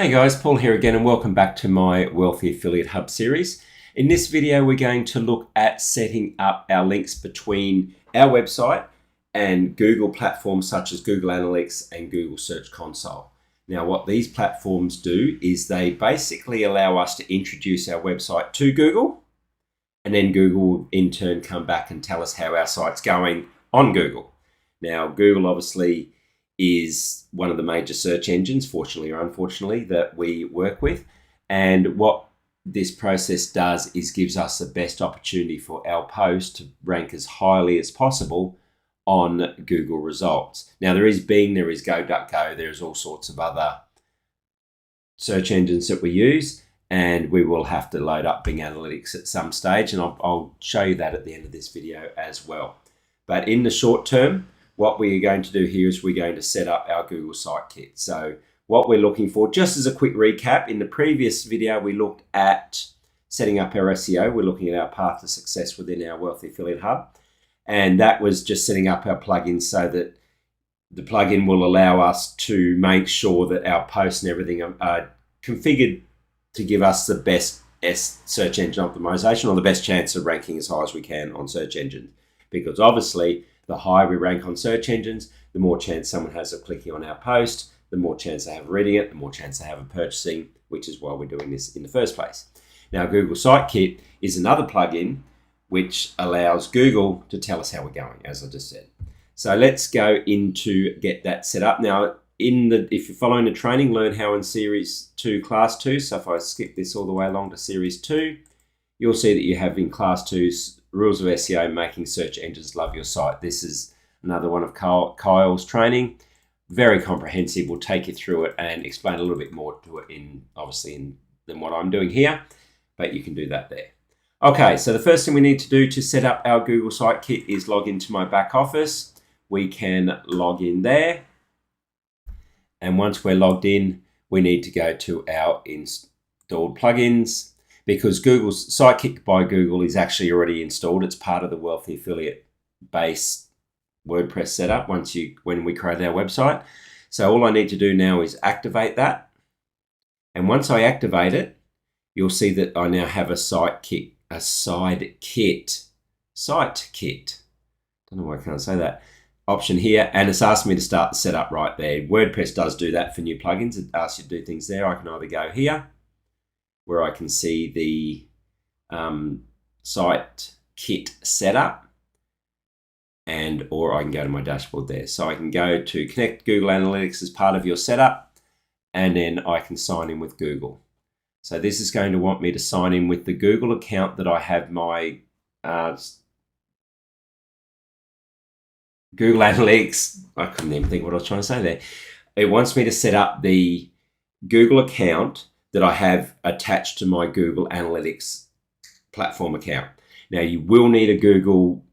Hey guys, Paul here again and welcome back to my Wealthy Affiliate Hub series. In this video we're going to look at setting up our links between our website and Google platforms such as Google Analytics and Google Search Console. Now what these platforms do is they basically allow us to introduce our website to Google, and then Google will in turn come back and tell us how our site's going on Google. Now Google obviously is one of the major search engines, fortunately or unfortunately, that we work with. And what this process does is gives us the best opportunity for our post to rank as highly as possible on Google results. Now there is Bing, there is Go.go, there's all sorts of other search engines that we use, and we will have to load up Bing Analytics at some stage, and I'll show you that at the end of this video as well. But in the short term, what we are going to do here is we're going to set up our Google Site Kit. So what we're looking for, just as a quick recap, in the previous video we looked at setting up our SEO. We're looking at our path to success within our Wealthy Affiliate Hub. And that was just setting up our plugins so that the plugin will allow us to make sure that our posts and everything are configured to give us the best search engine optimization, or the best chance of ranking as high as we can on search engines. Because obviously, the higher we rank on search engines, the more chance someone has of clicking on our post, the more chance they have of reading it, the more chance they have of purchasing, which is why we're doing this in the first place. Now, Google Site Kit is another plugin which allows Google to tell us how we're going, as I just said. So let's go into get that set up. Now, if you're following the training, Learn How in Series 2, Class 2, so if I skip this all the way along to Series 2, you'll see that you have in Class 2's Rules of SEO, Making Search Engines Love Your Site. This is another one of Kyle's training. Very comprehensive. We'll take you through it and explain a little bit more to it than what I'm doing here, but you can do that there. Okay, so the first thing we need to do to set up our Google Site Kit is log into my back office. We can log in there. And once we're logged in, we need to go to our installed plugins, because Google's Sitekit by Google is actually already installed. It's part of the Wealthy Affiliate base WordPress setup when we create our website. So all I need to do now is activate that. And once I activate it, you'll see that I now have a site kit. Don't know why I can't say that. Option here, and it's asked me to start the setup right there. WordPress does do that for new plugins. It asks you to do things there. I can either go here, where I can see the site kit setup, or I can go to my dashboard there. So I can go to connect Google Analytics as part of your setup, and then I can sign in with Google. So this is going to want me to sign in with the Google account that I have my Google Analytics. I couldn't even think what I was trying to say there. It wants me to set up the Google account that I have attached to my Google Analytics platform account. Now you will need a Google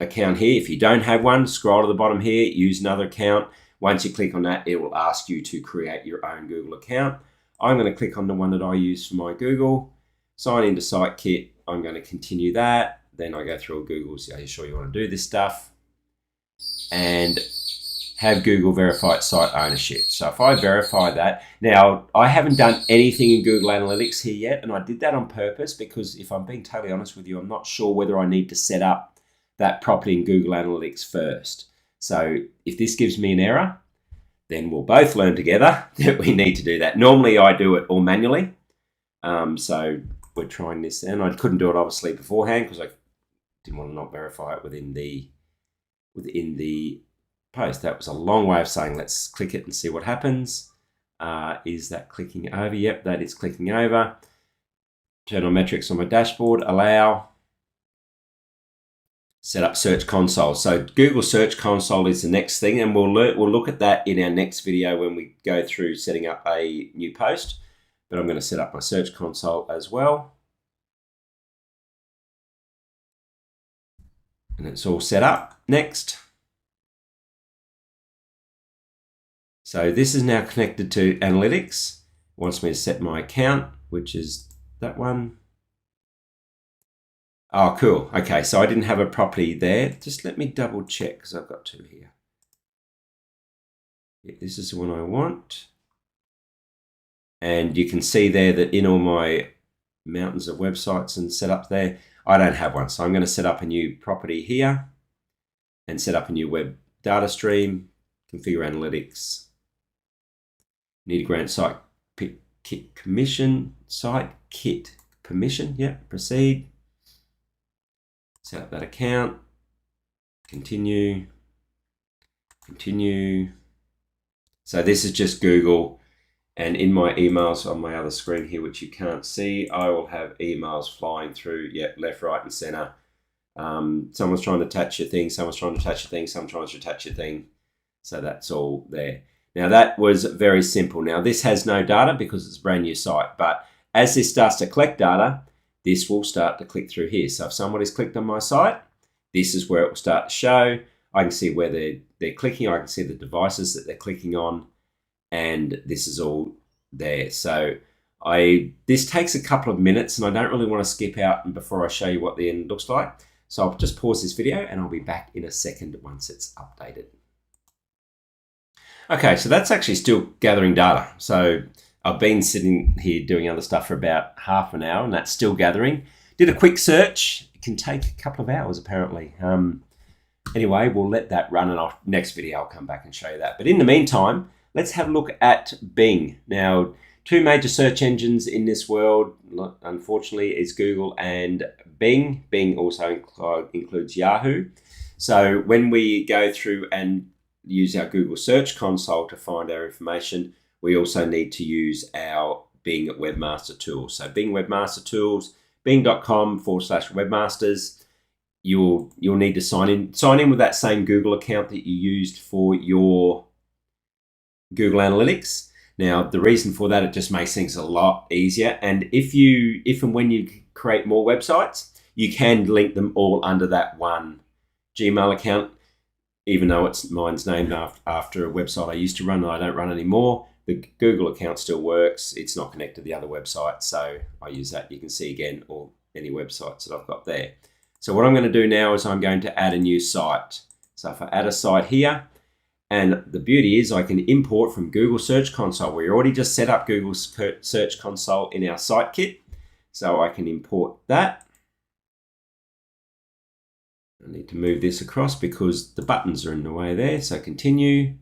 account here. If you don't have one, scroll to the bottom here, use another account. Once you click on that, it will ask you to create your own Google account. I'm going to click on the one that I use for my Google, sign into Sitekit. I'm going to continue that. Then I go through Google, see, are you sure you want to do this stuff? And have Google verify site ownership. So if I verify that, now I haven't done anything in Google Analytics here yet, and I did that on purpose because if I'm being totally honest with you, I'm not sure whether I need to set up that property in Google Analytics first. So if this gives me an error, then we'll both learn together that we need to do that. Normally I do it all manually. So we're trying this, and I couldn't do it obviously beforehand because I didn't want to not verify it within the post. That was a long way of saying let's click it and see what happens. Is that clicking over? Yep, that is clicking over. Turn on metrics on my dashboard, allow. Set up Search Console. So Google Search Console is the next thing, and we'll look at that in our next video when we go through setting up a new post. But I'm going to set up my Search Console as well. And it's all set up. Next. So this is now connected to Analytics. It wants me to set my account, which is that one. Oh, cool. Okay, so I didn't have a property there. Just let me double check because I've got two here. Yeah, this is the one I want. And you can see there that in all my mountains of websites and setups there, I don't have one. So I'm going to set up a new property here and set up a new web data stream, configure analytics, need to grant site kit permission, proceed, set up that account, continue. So this is just Google, and in my emails on my other screen here, which you can't see, I will have emails flying through, left, right, and center. Someone's trying to attach your thing, someone's trying to attach your thing, someone's trying to attach your thing. So that's all there. Now that was very simple. Now this has no data because it's a brand new site, but as this starts to collect data, this will start to click through here. So if somebody's clicked on my site, this is where it will start to show. I can see where they're clicking, I can see the devices that they're clicking on, and this is all there. So this takes a couple of minutes, and I don't really want to skip out before I show you what the end looks like. So I'll just pause this video and I'll be back in a second once it's updated. Okay, so that's actually still gathering data. So I've been sitting here doing other stuff for about half an hour, and that's still gathering. Did a quick search. It can take a couple of hours apparently. Anyway, we'll let that run, and next video I'll come back and show you that. But in the meantime, let's have a look at Bing. Now, two major search engines in this world, unfortunately, is Google and Bing. Bing also includes Yahoo. So when we go through and use our Google Search Console to find our information, we also need to use our Bing Webmaster Tools. So Bing Webmaster Tools, bing.com/webmasters. You'll need to sign in with that same Google account that you used for your Google Analytics. Now, the reason for that, it just makes things a lot easier. And if and when you create more websites, you can link them all under that one Gmail account, even though mine's named after a website I used to run and I don't run anymore. The Google account still works. It's not connected to the other websites, so I use that. You can see again any websites that I've got there. So what I'm going to do now is I'm going to add a new site. So if I add a site here, and the beauty is I can import from Google Search Console. We already just set up Google Search Console in our site kit. So I can import that. I need to move this across because the buttons are in the way there. So continue.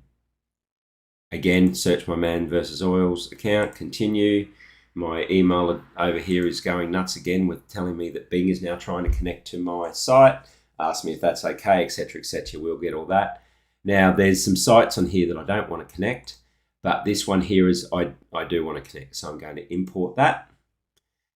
Again, search my Man vs. Oils account, continue. My email over here is going nuts again with telling me that Bing is now trying to connect to my site. Ask me if that's okay, etc., etc. We'll get all that. Now, there's some sites on here that I don't want to connect, but this one here is I do want to connect. So I'm going to import that.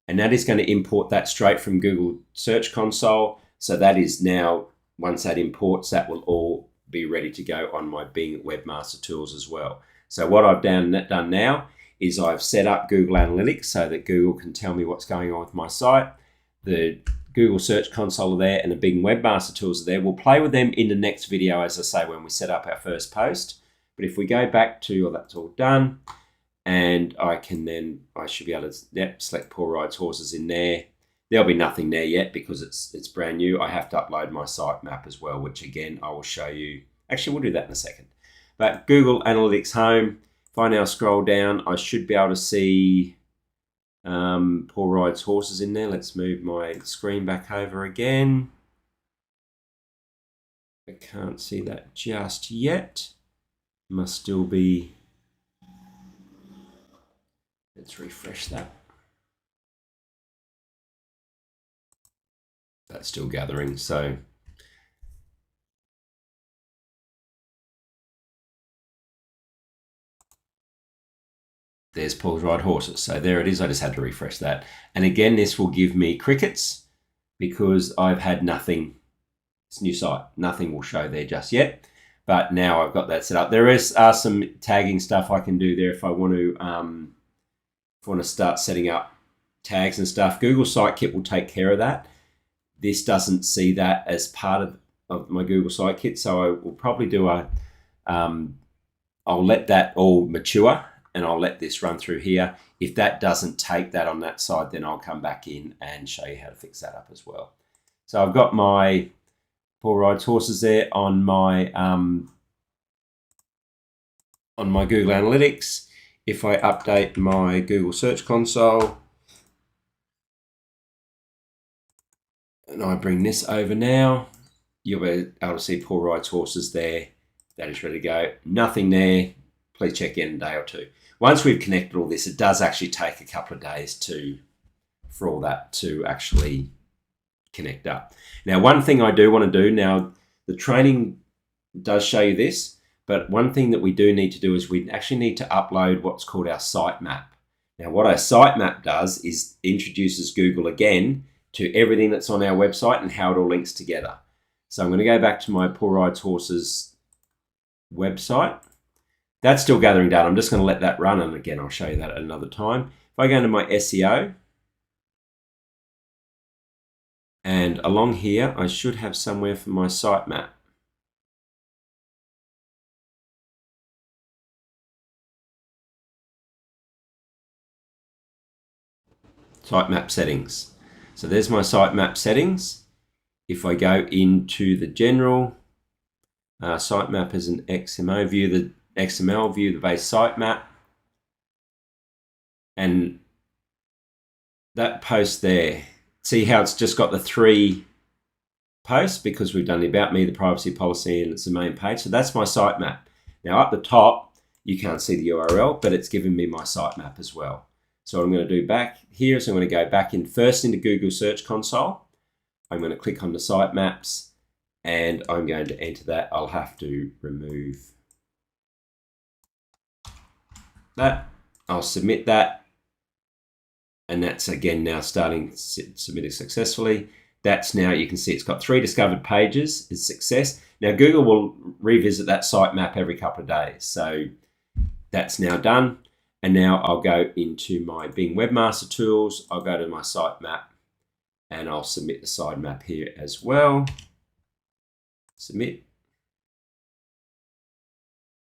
And that is going to import that straight from Google Search Console. So that is now, once that imports, that will all be ready to go on my Bing Webmaster Tools as well. So what I've done now is I've set up Google Analytics so that Google can tell me what's going on with my site. The Google Search Console are there and the Bing Webmaster Tools are there. We'll play with them in the next video, as I say, when we set up our first post. But if we go back to, that's all done, and I should be able to select Paul Rides Horses in there. There'll be nothing there yet because it's brand new. I have to upload my sitemap as well, which again, I will show you. Actually, we'll do that in a second. But Google Analytics Home, if I now scroll down, I should be able to see Paul Rides Horses in there. Let's move my screen back over again. I can't see that just yet. Must still be. Let's refresh that. That's still gathering, so. There's Paul's Ride Horses. So there it is. I just had to refresh that. And again, this will give me crickets because I've had nothing. It's a new site. Nothing will show there just yet. But now I've got that set up. There are some tagging stuff I can do there if I want to start setting up tags and stuff. Google Sitekit will take care of that. This doesn't see that as part of my Google Sitekit. So I will probably do I'll let that all mature. And I'll let this run through here. If that doesn't take that on that side, then I'll come back in and show you how to fix that up as well. So I've got my Paul Rides Horses there on my Google Analytics. if I update my Google Search Console and I bring this over now, you'll be able to see Paul Rides Horses there. That is ready to go. Nothing there. Please check in a day or two. Once we've connected all this, it does actually take a couple of days for all that to actually connect up. Now, one thing I do want to do, now the training does show you this, but one thing that we do need to do is we actually need to upload what's called our sitemap. Now, what our sitemap does is introduces Google again to everything that's on our website and how it all links together. So I'm going to go back to my Paul Rides Horses website. That's still gathering data. I'm just going to let that run, and again, I'll show you that at another time. If I go into my SEO, and along here, I should have somewhere for my sitemap. Sitemap settings. So there's my sitemap settings. If I go into the general sitemap as an XML, view the XML, view the base sitemap, and that post there, see how it's just got the 3 posts because we've done the about me, the privacy policy, and it's the main page. So that's my sitemap. Now up the top, you can't see the URL, but it's giving me my sitemap as well. So what I'm going to do back here is I'm going to go back in first into Google Search Console. I'm going to click on the sitemaps and I'm going to enter that. I'll have to remove that. I'll submit that. And that's again now starting submitting successfully. That's now, you can see it's got 3 discovered pages. It's success. Now Google will revisit that sitemap every couple of days. So that's now done. And now I'll go into my Bing Webmaster Tools. I'll go to my sitemap and I'll submit the sitemap here as well. Submit.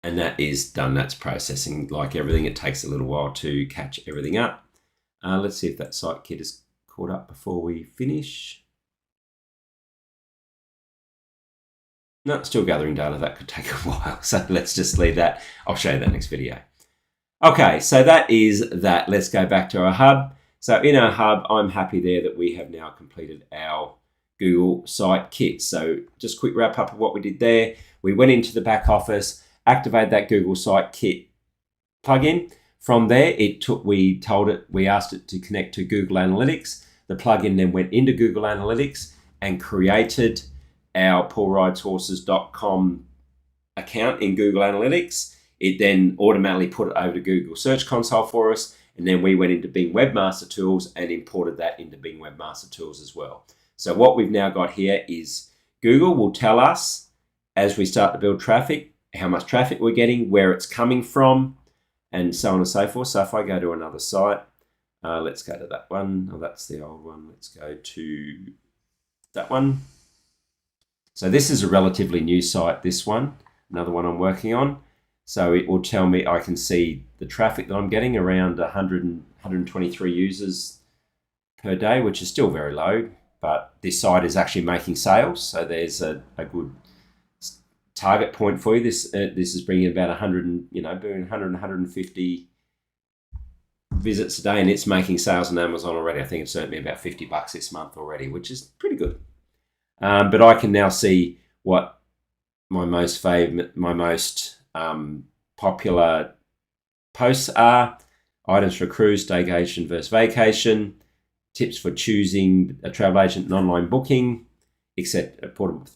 And that is done. That's processing. Like everything, it takes a little while to catch everything up. Let's see if that Sitekit is caught up before we finish. No, still gathering data. That could take a while. So let's just leave that. I'll show you that next video. Okay, so that is that. Let's go back to our hub. So in our hub, I'm happy there that we have now completed our Google Sitekit. So just quick wrap up of what we did there. We went into the back office, activated that Google Sitekit plugin. From there, we asked it to connect to Google Analytics. The plugin then went into Google Analytics and created our paulrideshorses.com account in Google Analytics. It then automatically put it over to Google Search Console for us. And then we went into Bing Webmaster Tools and imported that into Bing Webmaster Tools as well. So what we've now got here is Google will tell us as we start to build traffic, how much traffic we're getting, where it's coming from, and so on and so forth. So if I go to another site, let's go to that one. Oh, that's the old one. Let's go to that one. So this is a relatively new site, this one, another one I'm working on. So it will tell me, I can see the traffic that I'm getting, around 123 users per day, which is still very low, but this site is actually making sales. So there's a good target point for you. This is bringing about 150 visits a day, and it's making sales on Amazon already. I think it's earned me about $50 this month already, which is pretty good. But I can now see what my most popular posts are: items for cruise, staycation versus vacation, tips for choosing a travel agent and online booking, etc.,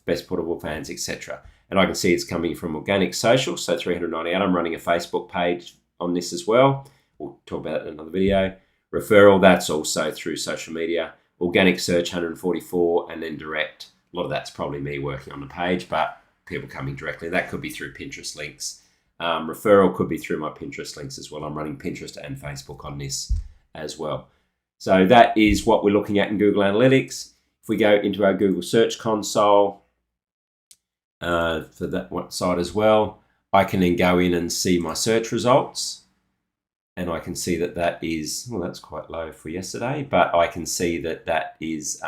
best portable fans, etc. And I can see it's coming from organic social, so 398. I'm running a Facebook page on this as well. We'll talk about it in another video. Referral, that's also through social media. Organic search, 144, and then direct. A lot of that's probably me working on the page, but people coming directly. That could be through Pinterest links. Referral could be through my Pinterest links as well. I'm running Pinterest and Facebook on this as well. So that is what we're looking at in Google Analytics. If we go into our Google Search Console for that site as well, I can then go in and see my search results. And I can see that that is, well, that's quite low for yesterday, but I can see that that is,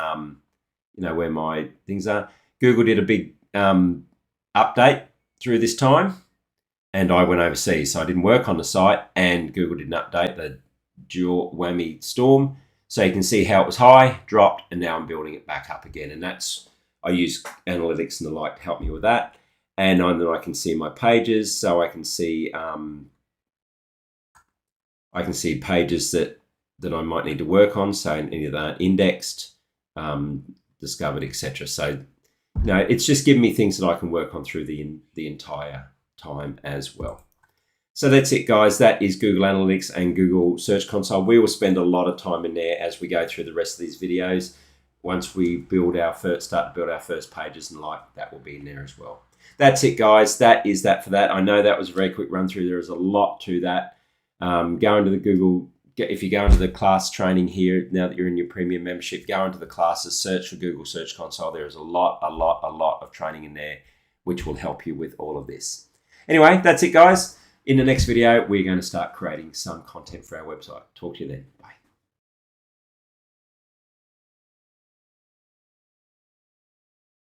where my things are. Google did a big update through this time, and I went overseas. So I didn't work on the site, and Google didn't update the dual whammy storm. So you can see how it was high, dropped, and now I'm building it back up again. And that's, I use analytics and the like to help me with that. And then I can see my pages, so I can see pages that I might need to work on. So any of that indexed, discovered, etc. So no, it's just giving me things that I can work on through the entire time as well. So that's it, guys. That is Google Analytics and Google Search Console. We will spend a lot of time in there as we go through the rest of these videos. Once we start to build our first pages and like, that will be in there as well. That's it, guys. That is that for that. I know that was a very quick run through. There is a lot to that. Go into the Google, if you go into the class training here, now that you're in your premium membership, go into the classes, search for Google Search Console. There is a lot of training in there, which will help you with all of this. Anyway, that's it, guys. In the next video, we're going to start creating some content for our website. Talk to you then. Bye.